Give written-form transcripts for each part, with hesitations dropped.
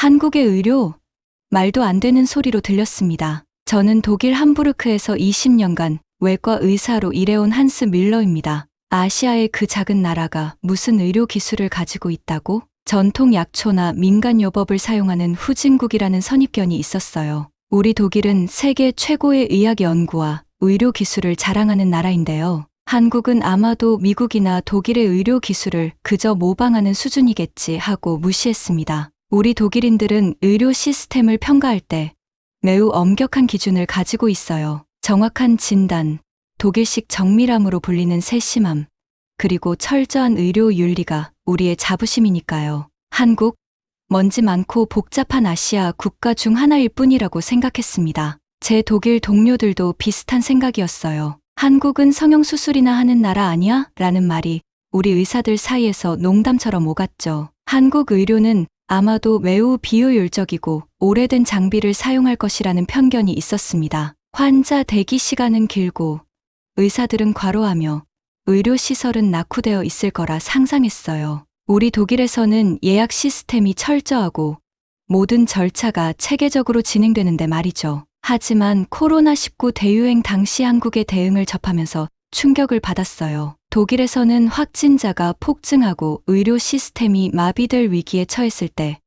한국의 의료? 말도 안 되는 소리로 들렸습니다. 저는 독일 함부르크에서 20년간 외과 의사로 일해온 한스 밀러입니다. 아시아의 그 작은 나라가 무슨 의료 기술을 가지고 있다고? 전통 약초나 민간요법을 사용하는 후진국이라는 선입견이 있었어요. 우리 독일은 세계 최고의 의학 연구와 의료 기술을 자랑하는 나라인데요. 한국은 아마도 미국이나 독일의 의료 기술을 그저 모방하는 수준이겠지 하고 무시했습니다. 우리 독일인들은 의료 시스템을 평가할 때 매우 엄격한 기준을 가지고 있어요. 정확한 진단, 독일식 정밀함으로 불리는 세심함, 그리고 철저한 의료 윤리가 우리의 자부심이니까요. 한국, 먼지 많고 복잡한 아시아 국가 중 하나일 뿐이라고 생각했습니다. 제 독일 동료들도 비슷한 생각이었어요. 한국은 성형수술이나 하는 나라 아니야? 라는 말이 우리 의사들 사이에서 농담처럼 오갔죠. 한국 의료는 아마도 매우 비효율적이고 오래된 장비를 사용할 것이라는 편견이 있었습니다. 환자 대기 시간은 길고 의사들은 과로하며 의료시설은 낙후되어 있을 거라 상상했어요. 우리 독일에서는 예약 시스템이 철저하고 모든 절차가 체계적으로 진행되는데 말이죠. 하지만 코로나19 대유행 당시 한국의 대응을 접하면서 충격을 받았어요. 독일에서는 확진자가 폭증하고 의료 시스템이 마비될 위기에 처했을 때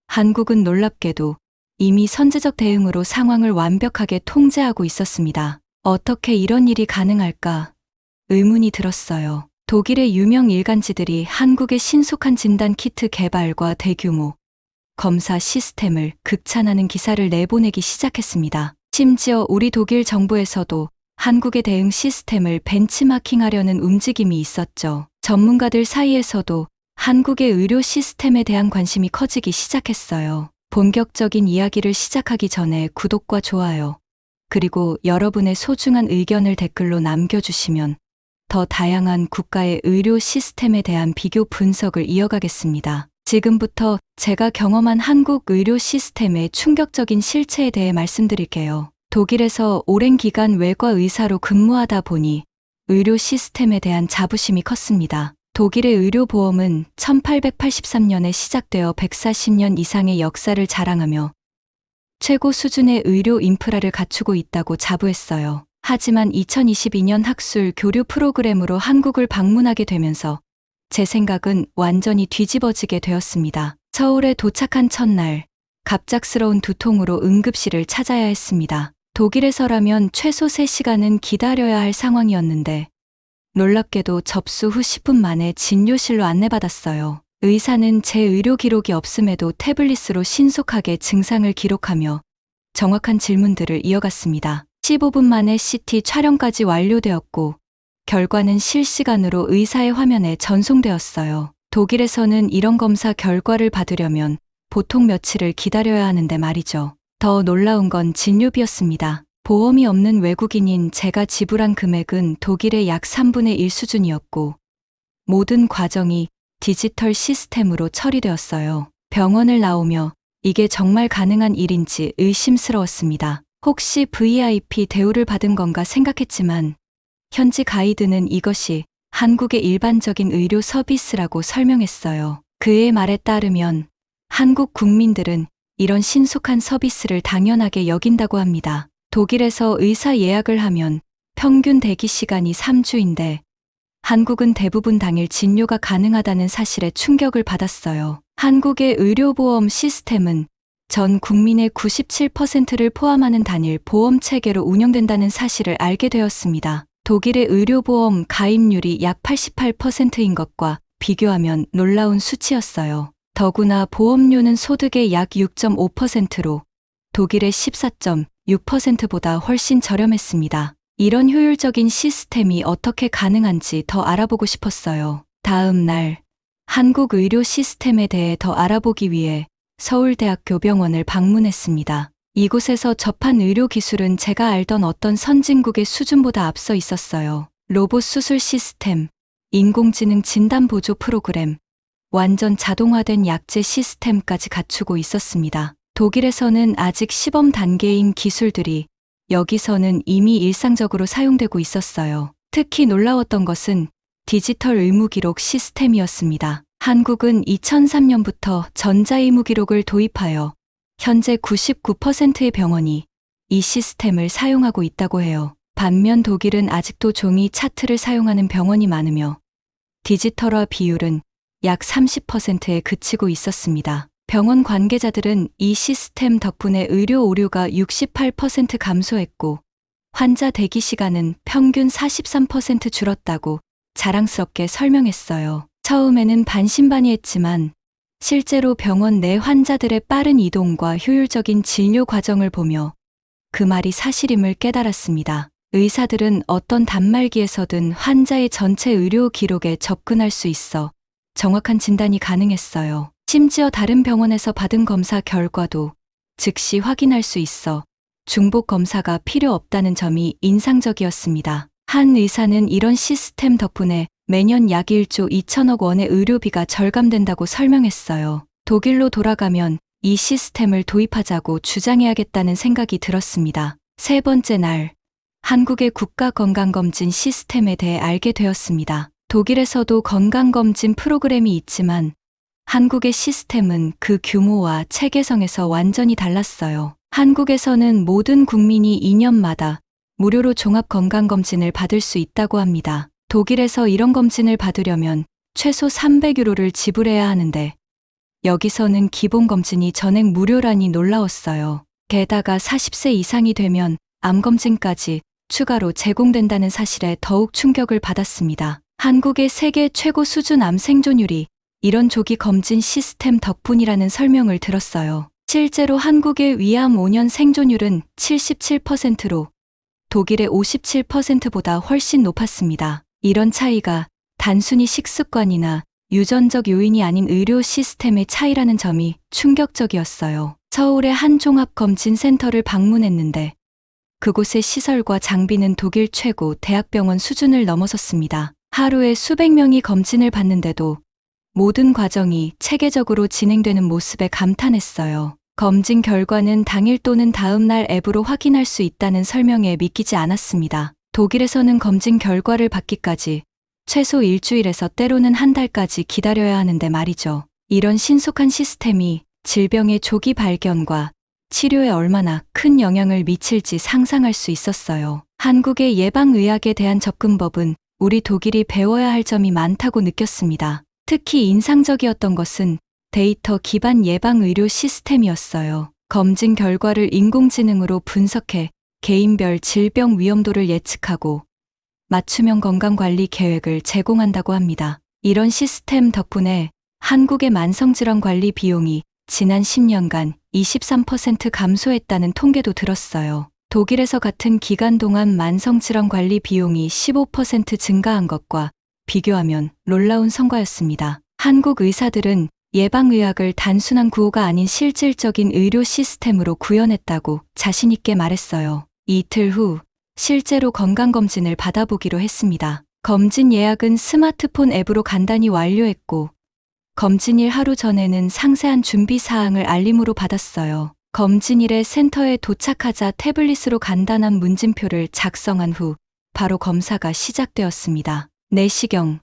한국은 놀랍게도 이미 선제적 대응으로 상황을 완벽하게 통제하고 있었습니다. 어떻게 이런 일이 가능할까? 의문이 들었어요. 독일의 유명 일간지들이 한국의 신속한 진단 키트 개발과 대규모 검사 시스템을 극찬하는 기사를 내보내기 시작했습니다. 심지어 우리 독일 정부에서도 한국의 대응 시스템을 벤치마킹하려는 움직임이 있었죠. 전문가들 사이에서도 한국의 의료 시스템에 대한 관심이 커지기 시작했어요. 본격적인 이야기를 시작하기 전에 구독과 좋아요, 그리고 여러분의 소중한 의견을 댓글로 남겨주시면 더 다양한 국가의 의료 시스템에 대한 비교 분석을 이어가겠습니다. 지금부터 제가 경험한 한국 의료 시스템의 충격적인 실체에 대해 말씀드릴게요. 독일에서 오랜 기간 외과 의사로 근무하다 보니 의료 시스템에 대한 자부심이 컸습니다. 독일의 의료보험은 1883년에 시작되어 140년 이상의 역사를 자랑하며 최고 수준의 의료 인프라를 갖추고 있다고 자부했어요. 하지만 2022년 학술 교류 프로그램으로 한국을 방문하게 되면서 제 생각은 완전히 뒤집어지게 되었습니다. 서울에 도착한 첫날, 갑작스러운 두통으로 응급실을 찾아야 했습니다. 독일에서라면 최소 3시간은 기다려야 할 상황이었는데 놀랍게도 접수 후 10분 만에 진료실로 안내받았어요. 의사는 제 의료 기록이 없음에도 태블릿으로 신속하게 증상을 기록하며 정확한 질문들을 이어갔습니다. 15분 만에 CT 촬영까지 완료되었고 결과는 실시간으로 의사의 화면에 전송되었어요. 독일에서는 이런 검사 결과를 받으려면 보통 며칠을 기다려야 하는데 말이죠. 더 놀라운 건 진료비였습니다. 보험이 없는 외국인인 제가 지불한 금액은 독일의 약 3분의 1 수준이었고 모든 과정이 디지털 시스템으로 처리되었어요. 병원을 나오며 이게 정말 가능한 일인지 의심스러웠습니다. 혹시 VIP 대우를 받은 건가 생각했지만 현지 가이드는 이것이 한국의 일반적인 의료 서비스라고 설명했어요. 그의 말에 따르면 한국 국민들은 이런 신속한 서비스를 당연하게 여긴다고 합니다. 독일에서 의사 예약을 하면 평균 대기 시간이 3주인데 한국은 대부분 당일 진료가 가능하다는 사실에 충격을 받았어요. 한국의 의료보험 시스템은 전 국민의 97%를 포함하는 단일 보험 체계로 운영된다는 사실을 알게 되었습니다. 독일의 의료보험 가입률이 약 88%인 것과 비교하면 놀라운 수치였어요. 더구나 보험료는 소득의 약 6.5%로 독일의 14.6%보다 훨씬 저렴했습니다. 이런 효율적인 시스템이 어떻게 가능한지 더 알아보고 싶었어요. 다음 날, 한국 의료 시스템에 대해 더 알아보기 위해 서울대학교 병원을 방문했습니다. 이곳에서 접한 의료 기술은 제가 알던 어떤 선진국의 수준보다 앞서 있었어요. 로봇 수술 시스템, 인공지능 진단 보조 프로그램, 완전 자동화된 약제 시스템까지 갖추고 있었습니다. 독일에서는 아직 시범 단계인 기술들이 여기서는 이미 일상적으로 사용되고 있었어요. 특히 놀라웠던 것은 디지털 의무기록 시스템이었습니다. 한국은 2003년부터 전자의무 기록을 도입하여 현재 99%의 병원이 이 시스템을 사용하고 있다고 해요. 반면 독일은 아직도 종이 차트를 사용하는 병원이 많으며 디지털화 비율은 약 30%에 그치고 있었습니다. 병원 관계자들은 이 시스템 덕분에 의료 오류가 68% 감소했고 환자 대기 시간은 평균 43% 줄었다고 자랑스럽게 설명했어요. 처음에는 반신반의했지만 실제로 병원 내 환자들의 빠른 이동과 효율적인 진료 과정을 보며 그 말이 사실임을 깨달았습니다. 의사들은 어떤 단말기에서든 환자의 전체 의료 기록에 접근할 수 있어 정확한 진단이 가능했어요. 심지어 다른 병원에서 받은 검사 결과도 즉시 확인할 수 있어 중복 검사가 필요 없다는 점이 인상적이었습니다. 한 의사는 이런 시스템 덕분에 매년 약 1조 2천억 원의 의료비가 절감된다고 설명했어요. 독일로 돌아가면 이 시스템을 도입하자고 주장해야겠다는 생각이 들었습니다. 세 번째 날, 한국의 국가건강검진 시스템에 대해 알게 되었습니다. 독일에서도 건강검진 프로그램이 있지만 한국의 시스템은 그 규모와 체계성에서 완전히 달랐어요. 한국에서는 모든 국민이 2년마다 무료로 종합건강검진을 받을 수 있다고 합니다. 독일에서 이런 검진을 받으려면 최소 300유로를 지불해야 하는데 여기서는 기본검진이 전액 무료라니 놀라웠어요. 게다가 40세 이상이 되면 암검진까지 추가로 제공된다는 사실에 더욱 충격을 받았습니다. 한국의 세계 최고 수준 암 생존율이 이런 조기 검진 시스템 덕분이라는 설명을 들었어요. 실제로 한국의 위암 5년 생존율은 77%로 독일의 57%보다 훨씬 높았습니다. 이런 차이가 단순히 식습관이나 유전적 요인이 아닌 의료 시스템의 차이라는 점이 충격적이었어요. 서울의 한 종합검진센터를 방문했는데 그곳의 시설과 장비는 독일 최고 대학병원 수준을 넘어섰습니다. 하루에 수백 명이 검진을 받는데도 모든 과정이 체계적으로 진행되는 모습에 감탄했어요. 검진 결과는 당일 또는 다음 날 앱으로 확인할 수 있다는 설명에 믿기지 않았습니다. 독일에서는 검진 결과를 받기까지 최소 일주일에서 때로는 한 달까지 기다려야 하는데 말이죠. 이런 신속한 시스템이 질병의 조기 발견과 치료에 얼마나 큰 영향을 미칠지 상상할 수 있었어요. 한국의 예방의학에 대한 접근법은 우리 독일이 배워야 할 점이 많다고 느꼈습니다. 특히 인상적이었던 것은 데이터 기반 예방의료 시스템이었어요. 검진 결과를 인공지능으로 분석해 개인별 질병 위험도를 예측하고 맞춤형 건강관리 계획을 제공한다고 합니다. 이런 시스템 덕분에 한국의 만성질환 관리 비용이 지난 10년간 23% 감소했다는 통계도 들었어요. 독일에서 같은 기간 동안 만성질환 관리 비용이 15% 증가한 것과 비교하면 놀라운 성과였습니다. 한국 의사들은 예방의학을 단순한 구호가 아닌 실질적인 의료 시스템으로 구현했다고 자신있게 말했어요. 이틀 후 실제로 건강검진을 받아보기로 했습니다. 검진 예약은 스마트폰 앱으로 간단히 완료했고 검진일 하루 전에는 상세한 준비 사항을 알림으로 받았어요. 검진일에 센터에 도착하자 태블릿으로 간단한 문진표를 작성한 후 바로 검사가 시작되었습니다. 내시경,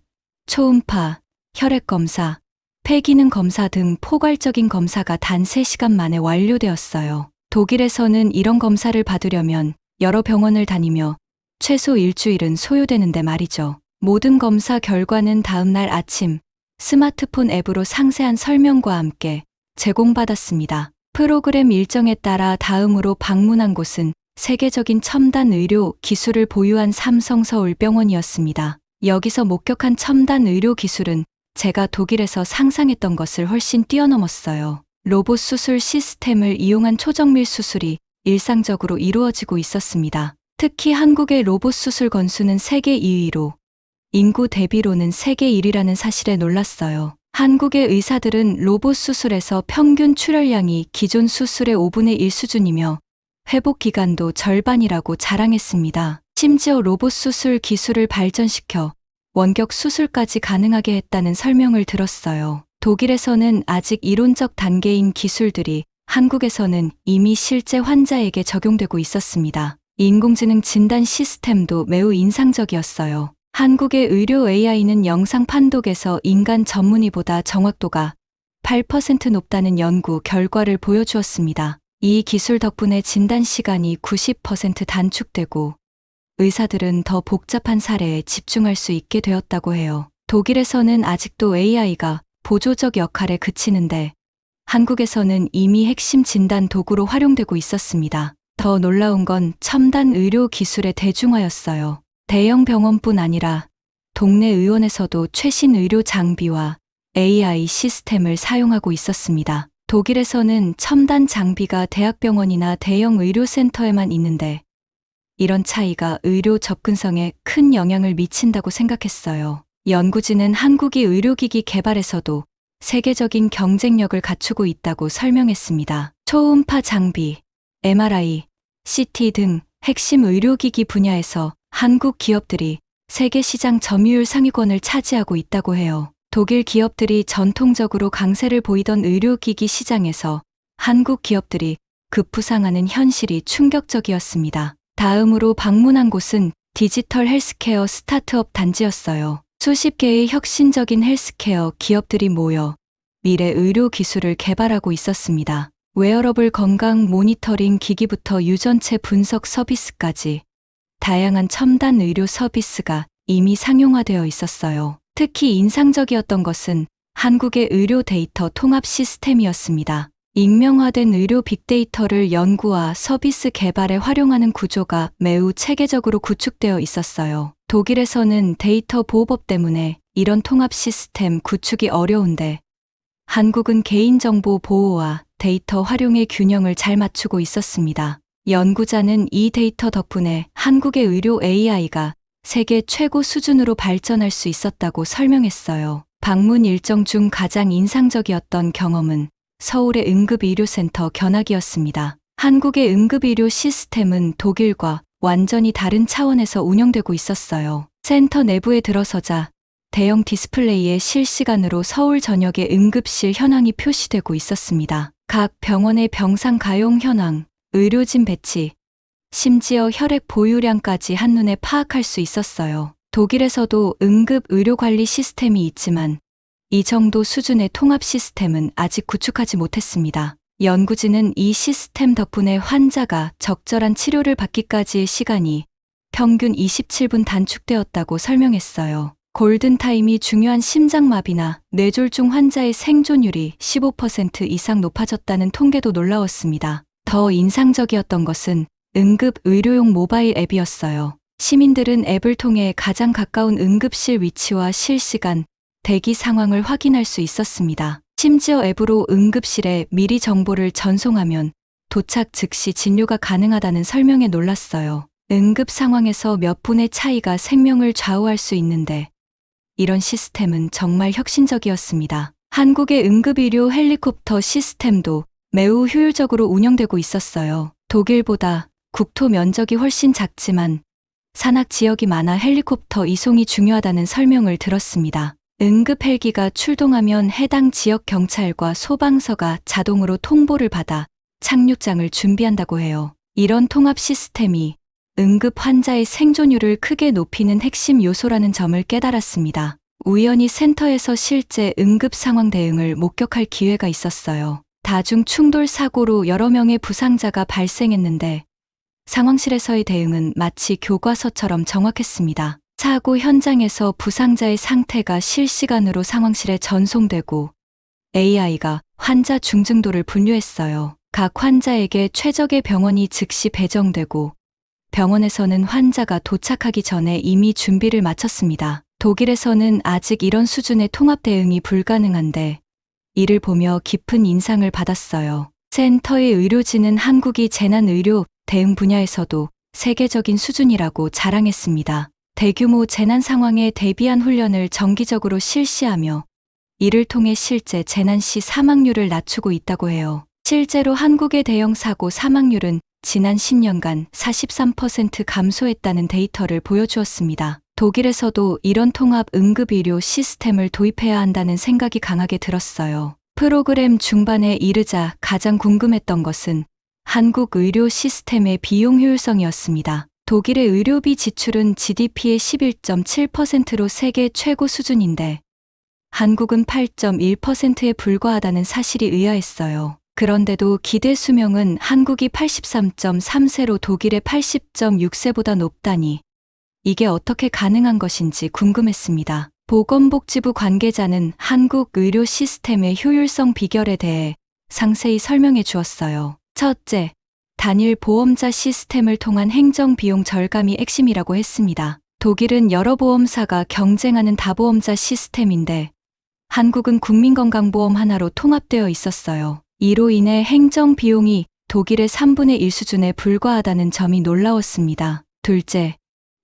초음파, 혈액검사, 폐기능 검사 등 포괄적인 검사가 단 3시간 만에 완료되었어요. 독일에서는 이런 검사를 받으려면 여러 병원을 다니며 최소 일주일은 소요되는데 말이죠. 모든 검사 결과는 다음날 아침 스마트폰 앱으로 상세한 설명과 함께 제공받았습니다. 프로그램 일정에 따라 다음으로 방문한 곳은 세계적인 첨단 의료 기술을 보유한 삼성서울병원이었습니다. 여기서 목격한 첨단 의료 기술은 제가 독일에서 상상했던 것을 훨씬 뛰어넘었어요. 로봇 수술 시스템을 이용한 초정밀 수술이 일상적으로 이루어지고 있었습니다. 특히 한국의 로봇 수술 건수는 세계 2위로 인구 대비로는 세계 1위라는 사실에 놀랐어요. 한국의 의사들은 로봇 수술에서 평균 출혈량이 기존 수술의 5분의 1 수준이며 회복 기간도 절반이라고 자랑했습니다. 심지어 로봇 수술 기술을 발전시켜 원격 수술까지 가능하게 했다는 설명을 들었어요. 독일에서는 아직 이론적 단계인 기술들이 한국에서는 이미 실제 환자에게 적용되고 있었습니다. 인공지능 진단 시스템도 매우 인상적이었어요. 한국의 의료 AI는 영상 판독에서 인간 전문의보다 정확도가 8% 높다는 연구 결과를 보여주었습니다. 이 기술 덕분에 진단 시간이 90% 단축되고 의사들은 더 복잡한 사례에 집중할 수 있게 되었다고 해요. 독일에서는 아직도 AI가 보조적 역할에 그치는데 한국에서는 이미 핵심 진단 도구로 활용되고 있었습니다. 더 놀라운 건 첨단 의료 기술의 대중화였어요. 대형 병원뿐 아니라 동네 의원에서도 최신 의료 장비와 AI 시스템을 사용하고 있었습니다. 독일에서는 첨단 장비가 대학병원이나 대형 의료센터에만 있는데 이런 차이가 의료 접근성에 큰 영향을 미친다고 생각했어요. 연구진은 한국이 의료기기 개발에서도 세계적인 경쟁력을 갖추고 있다고 설명했습니다. 초음파 장비, MRI, CT 등 핵심 의료기기 분야에서 한국 기업들이 세계 시장 점유율 상위권을 차지하고 있다고 해요. 독일 기업들이 전통적으로 강세를 보이던 의료기기 시장에서 한국 기업들이 급부상하는 현실이 충격적이었습니다. 다음으로 방문한 곳은 디지털 헬스케어 스타트업 단지였어요. 수십 개의 혁신적인 헬스케어 기업들이 모여 미래 의료 기술을 개발하고 있었습니다. 웨어러블 건강 모니터링 기기부터 유전체 분석 서비스까지 다양한 첨단 의료 서비스가 이미 상용화되어 있었어요. 특히 인상적이었던 것은 한국의 의료 데이터 통합 시스템이었습니다. 익명화된 의료 빅데이터를 연구와 서비스 개발에 활용하는 구조가 매우 체계적으로 구축되어 있었어요. 독일에서는 데이터 보호법 때문에 이런 통합 시스템 구축이 어려운데 한국은 개인정보 보호와 데이터 활용의 균형을 잘 맞추고 있었습니다. 연구자는 이 데이터 덕분에 한국의 의료 AI가 세계 최고 수준으로 발전할 수 있었다고 설명했어요. 방문 일정 중 가장 인상적이었던 경험은 서울의 응급의료센터 견학이었습니다. 한국의 응급의료 시스템은 독일과 완전히 다른 차원에서 운영되고 있었어요. 센터 내부에 들어서자 대형 디스플레이에 실시간으로 서울 전역의 응급실 현황이 표시되고 있었습니다. 각 병원의 병상 가용 현황, 의료진 배치, 심지어 혈액 보유량까지 한눈에 파악할 수 있었어요. 독일에서도 응급 의료관리 시스템이 있지만 이 정도 수준의 통합 시스템은 아직 구축하지 못했습니다. 연구진은 이 시스템 덕분에 환자가 적절한 치료를 받기까지의 시간이 평균 27분 단축되었다고 설명했어요. 골든타임이 중요한 심장마비나 뇌졸중 환자의 생존율이 15% 이상 높아졌다는 통계도 놀라웠습니다. 더 인상적이었던 것은 응급 의료용 모바일 앱이었어요. 시민들은 앱을 통해 가장 가까운 응급실 위치와 실시간 대기 상황을 확인할 수 있었습니다. 심지어 앱으로 응급실에 미리 정보를 전송하면 도착 즉시 진료가 가능하다는 설명에 놀랐어요. 응급 상황에서 몇 분의 차이가 생명을 좌우할 수 있는데 이런 시스템은 정말 혁신적이었습니다. 한국의 응급의료 헬리콥터 시스템도 매우 효율적으로 운영되고 있었어요. 독일보다 국토 면적이 훨씬 작지만 산악 지역이 많아 헬리콥터 이송이 중요하다는 설명을 들었습니다. 응급 헬기가 출동하면 해당 지역 경찰과 소방서가 자동으로 통보를 받아 착륙장을 준비한다고 해요. 이런 통합 시스템이 응급 환자의 생존율을 크게 높이는 핵심 요소라는 점을 깨달았습니다. 우연히 센터에서 실제 응급 상황 대응을 목격할 기회가 있었어요. 다중 충돌 사고로 여러 명의 부상자가 발생했는데 상황실에서의 대응은 마치 교과서처럼 정확했습니다. 사고 현장에서 부상자의 상태가 실시간으로 상황실에 전송되고 AI가 환자 중증도를 분류했어요. 각 환자에게 최적의 병원이 즉시 배정되고 병원에서는 환자가 도착하기 전에 이미 준비를 마쳤습니다. 독일에서는 아직 이런 수준의 통합 대응이 불가능한데 이를 보며 깊은 인상을 받았어요. 센터의 의료진은 한국이 재난의료 대응 분야에서도 세계적인 수준이라고 자랑했습니다. 대규모 재난 상황에 대비한 훈련을 정기적으로 실시하며 이를 통해 실제 재난 시 사망률을 낮추고 있다고 해요. 실제로 한국의 대형 사고 사망률은 지난 10년간 43% 감소했다는 데이터를 보여주었습니다. 독일에서도 이런 통합 응급의료 시스템을 도입해야 한다는 생각이 강하게 들었어요. 프로그램 중반에 이르자 가장 궁금했던 것은 한국 의료 시스템의 비용 효율성이었습니다. 독일의 의료비 지출은 GDP의 11.7%로 세계 최고 수준인데 한국은 8.1%에 불과하다는 사실이 의아했어요. 그런데도 기대 수명은 한국이 83.3세로 독일의 80.6세보다 높다니 이게 어떻게 가능한 것인지 궁금했습니다. 보건복지부 관계자는 한국 의료 시스템의 효율성 비결에 대해 상세히 설명해 주었어요. 첫째, 단일 보험자 시스템을 통한 행정 비용 절감이 핵심이라고 했습니다. 독일은 여러 보험사가 경쟁하는 다보험자 시스템인데 한국은 국민건강보험 하나로 통합되어 있었어요. 이로 인해 행정 비용이 독일의 3분의 1 수준에 불과하다는 점이 놀라웠습니다. 둘째,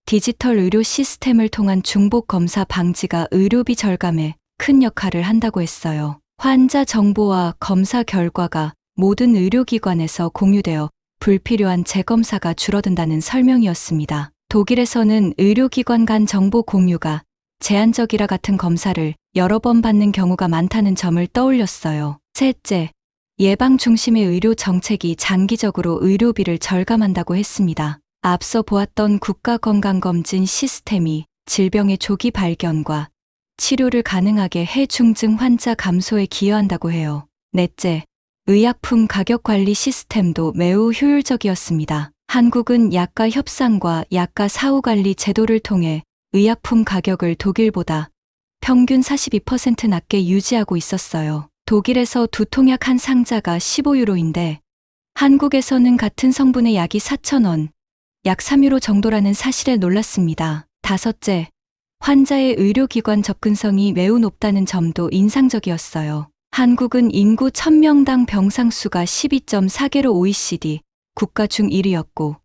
디지털 의료 시스템을 통한 중복 검사 방지가 의료비 절감에 큰 역할을 한다고 했어요. 환자 정보와 검사 결과가 모든 의료기관에서 공유되어 불필요한 재검사가 줄어든다는 설명이었습니다. 독일에서는 의료기관 간 정보 공유가 제한적이라 같은 검사를 여러 번 받는 경우가 많다는 점을 떠올렸어요. 셋째, 예방 중심의 의료 정책이 장기적으로 의료비를 절감한다고 했습니다. 앞서 보았던 국가건강검진 시스템이 질병의 조기 발견과 치료를 가능하게 해 중증 환자 감소에 기여한다고 해요. 넷째, 의약품 가격 관리 시스템도 매우 효율적이었습니다. 한국은 약가 협상과 약가 사후 관리 제도를 통해 의약품 가격을 독일보다 평균 42% 낮게 유지하고 있었어요. 독일에서 두통약 한 상자가 15유로인데 한국에서는 같은 성분의 약이 4,000원, 약 3유로 정도라는 사실에 놀랐습니다. 다섯째, 환자의 의료기관 접근성이 매우 높다는 점도 인상적이었어요. 한국은 인구 1000명당 병상 수가 12.4개로 OECD 국가 중 1위였고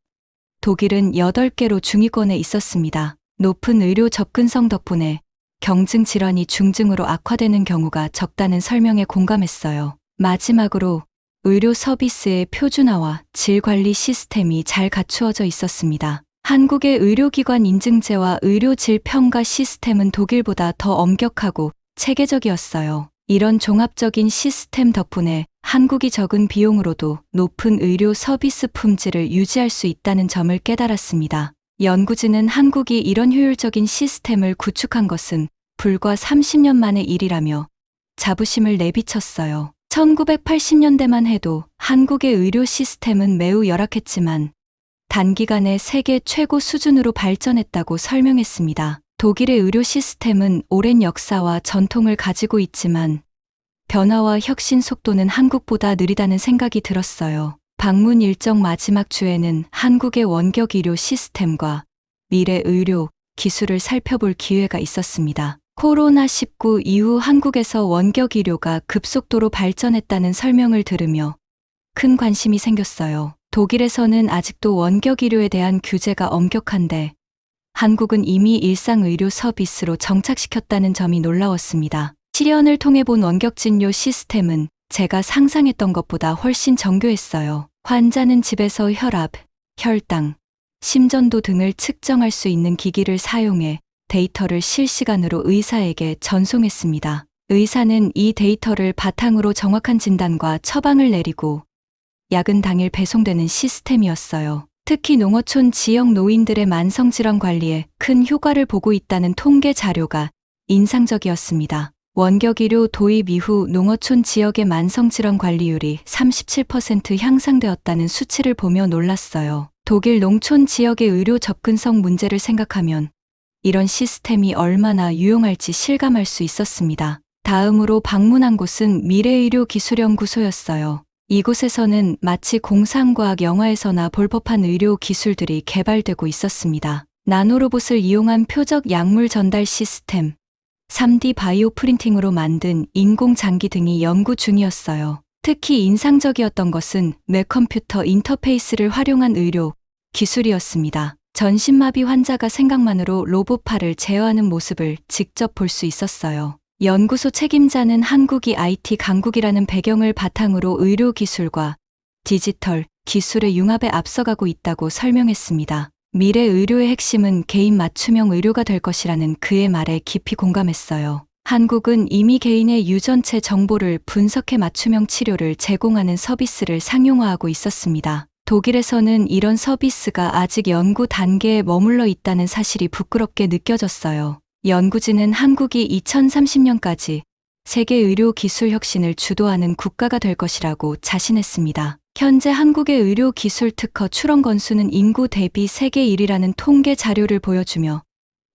독일은 8개로 중위권에 있었습니다. 높은 의료 접근성 덕분에 경증 질환이 중증으로 악화되는 경우가 적다는 설명에 공감했어요. 마지막으로 의료 서비스의 표준화와 질 관리 시스템이 잘 갖추어져 있었습니다. 한국의 의료기관 인증제와 의료 질 평가 시스템은 독일보다 더 엄격하고 체계적이었어요. 이런 종합적인 시스템 덕분에 한국이 적은 비용으로도 높은 의료 서비스 품질을 유지할 수 있다는 점을 깨달았습니다. 연구진은 한국이 이런 효율적인 시스템을 구축한 것은 불과 30년 만의 일이라며 자부심을 내비쳤어요. 1980년대만 해도 한국의 의료 시스템은 매우 열악했지만 단기간에 세계 최고 수준으로 발전했다고 설명했습니다. 독일의 의료 시스템은 오랜 역사와 전통을 가지고 있지만 변화와 혁신 속도는 한국보다 느리다는 생각이 들었어요. 방문 일정 마지막 주에는 한국의 원격 의료 시스템과 미래 의료 기술을 살펴볼 기회가 있었습니다. 코로나19 이후 한국에서 원격 의료가 급속도로 발전했다는 설명을 들으며 큰 관심이 생겼어요. 독일에서는 아직도 원격 의료에 대한 규제가 엄격한데 한국은 이미 일상 의료 서비스로 정착시켰다는 점이 놀라웠습니다. 실현을 통해 본 원격 진료 시스템은 제가 상상했던 것보다 훨씬 정교했어요. 환자는 집에서 혈압, 혈당, 심전도 등을 측정할 수 있는 기기를 사용해 데이터를 실시간으로 의사에게 전송했습니다. 의사는 이 데이터를 바탕으로 정확한 진단과 처방을 내리고 약은 당일 배송되는 시스템이었어요. 특히 농어촌 지역 노인들의 만성질환 관리에 큰 효과를 보고 있다는 통계 자료가 인상적이었습니다. 원격 의료 도입 이후 농어촌 지역의 만성질환 관리율이 37% 향상되었다는 수치를 보며 놀랐어요. 독일 농촌 지역의 의료 접근성 문제를 생각하면 이런 시스템이 얼마나 유용할지 실감할 수 있었습니다. 다음으로 방문한 곳은 미래의료기술연구소였어요. 이곳에서는 마치 공상과학 영화에서나 볼 법한 의료 기술들이 개발되고 있었습니다. 나노로봇을 이용한 표적 약물 전달 시스템, 3D 바이오 프린팅으로 만든 인공장기 등이 연구 중이었어요. 특히 인상적이었던 것은 뇌컴퓨터 인터페이스를 활용한 의료 기술이었습니다. 전신마비 환자가 생각만으로 로봇팔을 제어하는 모습을 직접 볼 수 있었어요. 연구소 책임자는 한국이 IT 강국이라는 배경을 바탕으로 의료 기술과 디지털 기술의 융합에 앞서가고 있다고 설명했습니다. 미래 의료의 핵심은 개인 맞춤형 의료가 될 것이라는 그의 말에 깊이 공감했어요. 한국은 이미 개인의 유전체 정보를 분석해 맞춤형 치료를 제공하는 서비스를 상용화하고 있었습니다. 독일에서는 이런 서비스가 아직 연구 단계에 머물러 있다는 사실이 부끄럽게 느껴졌어요. 연구진은 한국이 2030년까지 세계 의료 기술 혁신을 주도하는 국가가 될 것이라고 자신했습니다. 현재 한국의 의료 기술 특허 출원 건수는 인구 대비 세계 1위라는 통계 자료를 보여주며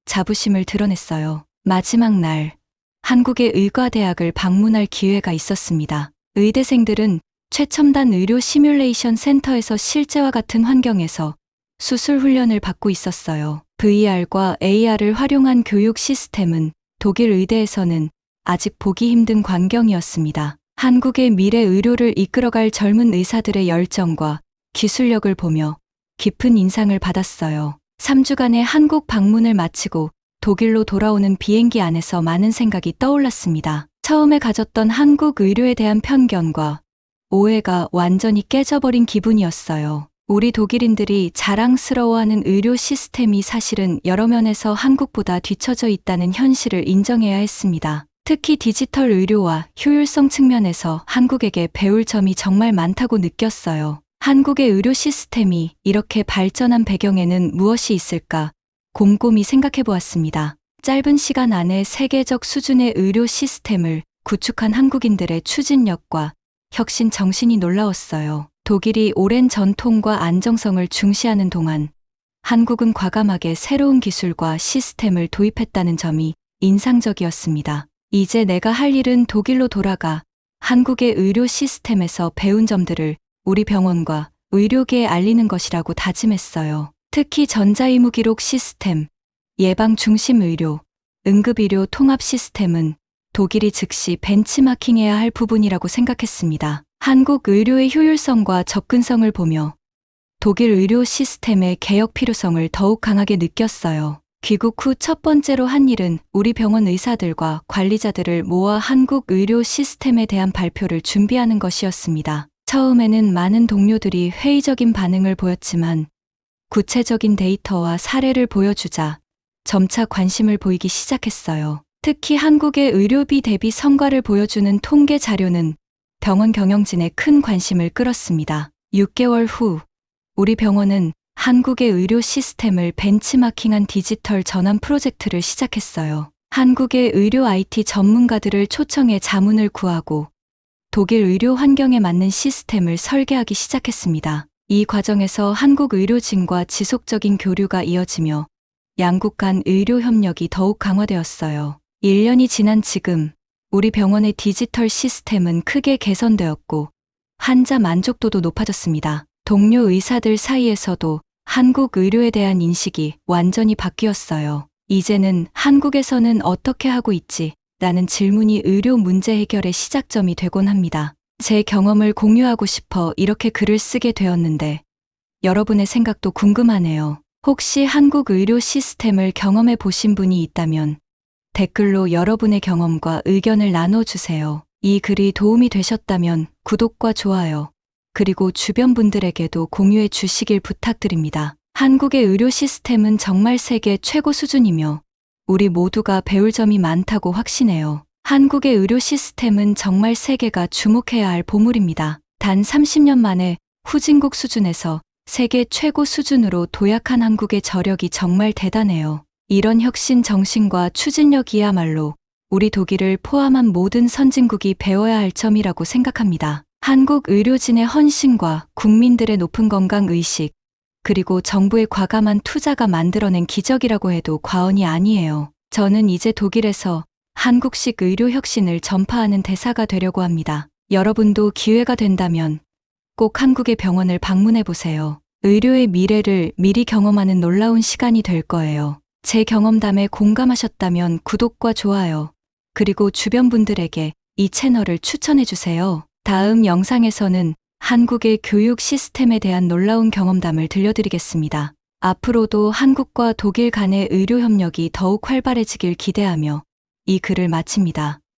자부심을 드러냈어요. 마지막 날, 한국의 의과대학을 방문할 기회가 있었습니다. 의대생들은 최첨단 의료 시뮬레이션 센터에서 실제와 같은 환경에서 수술 훈련을 받고 있었어요. VR과 AR을 활용한 교육 시스템은 독일 의대에서는 아직 보기 힘든 광경이었습니다. 한국의 미래 의료를 이끌어갈 젊은 의사들의 열정과 기술력을 보며 깊은 인상을 받았어요. 3주간의 한국 방문을 마치고 독일로 돌아오는 비행기 안에서 많은 생각이 떠올랐습니다. 처음에 가졌던 한국 의료에 대한 편견과 오해가 완전히 깨져버린 기분이었어요. 우리 독일인들이 자랑스러워하는 의료 시스템이 사실은 여러 면에서 한국보다 뒤처져 있다는 현실을 인정해야 했습니다. 특히 디지털 의료와 효율성 측면에서 한국에게 배울 점이 정말 많다고 느꼈어요. 한국의 의료 시스템이 이렇게 발전한 배경에는 무엇이 있을까 곰곰이 생각해 보았습니다. 짧은 시간 안에 세계적 수준의 의료 시스템을 구축한 한국인들의 추진력과 혁신 정신이 놀라웠어요. 독일이 오랜 전통과 안정성을 중시하는 동안 한국은 과감하게 새로운 기술과 시스템을 도입했다는 점이 인상적이었습니다. 이제 내가 할 일은 독일로 돌아가 한국의 의료 시스템에서 배운 점들을 우리 병원과 의료계에 알리는 것이라고 다짐했어요. 특히 전자의무 기록 시스템, 예방 중심 의료, 응급의료 통합 시스템은 독일이 즉시 벤치마킹해야 할 부분이라고 생각했습니다. 한국 의료의 효율성과 접근성을 보며 독일 의료 시스템의 개혁 필요성을 더욱 강하게 느꼈어요. 귀국 후 첫 번째로 한 일은 우리 병원 의사들과 관리자들을 모아 한국 의료 시스템에 대한 발표를 준비하는 것이었습니다. 처음에는 많은 동료들이 회의적인 반응을 보였지만 구체적인 데이터와 사례를 보여주자 점차 관심을 보이기 시작했어요. 특히 한국의 의료비 대비 성과를 보여주는 통계 자료는 병원 경영진의 큰 관심을 끌었습니다. 6개월 후 우리 병원은 한국의 의료 시스템을 벤치마킹한 디지털 전환 프로젝트를 시작했어요. 한국의 의료 IT 전문가들을 초청해 자문을 구하고 독일 의료 환경에 맞는 시스템을 설계하기 시작했습니다. 이 과정에서 한국 의료진과 지속적인 교류가 이어지며 양국 간 의료 협력이 더욱 강화되었어요. 1년이 지난 지금 우리 병원의 디지털 시스템은 크게 개선되었고 환자 만족도도 높아졌습니다. 동료 의사들 사이에서도 한국 의료에 대한 인식이 완전히 바뀌었어요. 이제는 한국에서는 어떻게 하고 있지? 라는 질문이 의료 문제 해결의 시작점이 되곤 합니다. 제 경험을 공유하고 싶어 이렇게 글을 쓰게 되었는데 여러분의 생각도 궁금하네요. 혹시 한국 의료 시스템을 경험해 보신 분이 있다면 댓글로 여러분의 경험과 의견을 나눠주세요. 이 글이 도움이 되셨다면 구독과 좋아요, 그리고 주변 분들에게도 공유해 주시길 부탁드립니다. 한국의 의료 시스템은 정말 세계 최고 수준이며 우리 모두가 배울 점이 많다고 확신해요. 한국의 의료 시스템은 정말 세계가 주목해야 할 보물입니다. 단 30년 만에 후진국 수준에서 세계 최고 수준으로 도약한 한국의 저력이 정말 대단해요. 이런 혁신 정신과 추진력이야말로 우리 독일을 포함한 모든 선진국이 배워야 할 점이라고 생각합니다. 한국 의료진의 헌신과 국민들의 높은 건강 의식, 그리고 정부의 과감한 투자가 만들어낸 기적이라고 해도 과언이 아니에요. 저는 이제 독일에서 한국식 의료 혁신을 전파하는 대사가 되려고 합니다. 여러분도 기회가 된다면 꼭 한국의 병원을 방문해 보세요. 의료의 미래를 미리 경험하는 놀라운 시간이 될 거예요. 제 경험담에 공감하셨다면 구독과 좋아요, 그리고 주변 분들에게 이 채널을 추천해 주세요. 다음 영상에서는 한국의 교육 시스템에 대한 놀라운 경험담을 들려드리겠습니다. 앞으로도 한국과 독일 간의 의료 협력이 더욱 활발해지길 기대하며 이 글을 마칩니다.